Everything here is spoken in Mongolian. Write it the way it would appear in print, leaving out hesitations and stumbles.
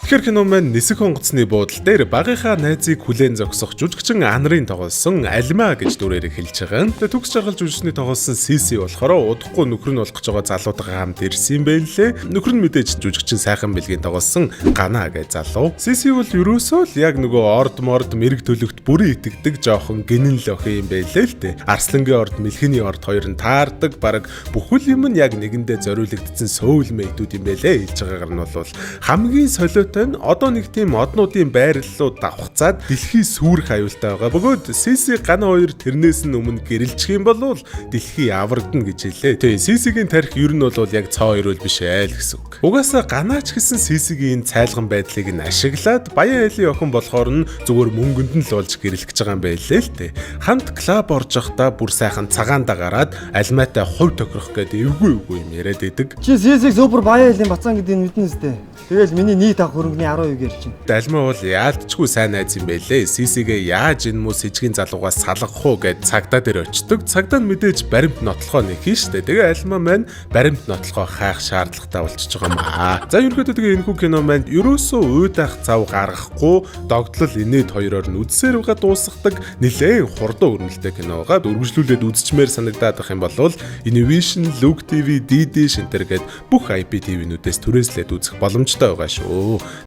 Тэгэхээр кино маань нисэх онгоцны буудлын дээр багийнхаа найзыг хүлээн зогсох жүжигчин Анрын тоглосон Алима гэж дүрээр хэлж байгаа. Тэгээ төгс жаргал жүжигчний тоглосон Сиси болохоор удахгүй нөхөр нь болох гэж байгаа залуудгаа хамт ирсэн юм байлээ. Нөхөр нь мэдээж жүжигчин сайхан бэлгийн тоглосон Гана гэж залуу. Сиси бол ерөөсөө л яг нөгөө орд морд мэрэг төлөгт бүрэн итгэдэг жоохон гинэн л охин юм байлээ л дээ. Арслангийн орд, Мэлхиний орд хоёр нь таардаг, бараг бүхэл юм нь яг нэгэндээ зориулагдсан соулмэйтүүд юм байлээ. Хэлж байгаагаар нь бол хамгийн солиотой одоо нэг тийм однуудын байрлалууд давхцаад дэлхий сүрэх аюултай байгаа. Бөгөөд Сиси Гана хоёр тэрнээс нь өмнө гэрэлчих юм бол дэлхий аврагдана гэж хэлээ. Тэгээ Сисигийн тарих ер нь бол яг цаа хоёрол биш айл гэсэн үг. Угаасаа Ганач гэсэн Сисигийн цайлган байдлыг нь ашиглаад баян айлын охин болохоор нь зүгээр мөнгөнд нь л болж гэрэлж байгаа юм байлээ л дээ. Хамт клуб орж явахдаа бүр сайхан цагаандаа гараад Алиматай хувь тохирох гэдэг эвгүй юм яриад идэг. Чи Сисиг супер баян айлын бацаан гэдэг нь мэднэ үстэй. Тэгэл миний нийт авах хөрөнгөний 12 гэр чинь. Алима бол яалтчгүй сайн найз юм байлээ. Сисигээ яаж энэ мөс сэжгийн залуугаас салгах уу гэд цагдаа дээр очдог. Цагдаа нь мэдээж баримт нотлохоо нэхин штэ. Тэгээ Алима маань баримт нотлохоо хайх шаардлагатай болчихж байгаа юм аа. За ерөнхийдөө тэгээ энэхүү кино маань ерөөсөө уйдах зав гаргахгүй догтлол инээд хоёроор нь үдсээр угаа дуусгадаг нэлээд хурдан өрнөлттэй кино байгаа. Үргэлжлүүлээд үзчмээр санагдаад байх юм бол Innovation, Look TV, DD шинтер гээд бүх IPTV-нүүдээс түрээслээд үзэх боломжтой байгаа шүү.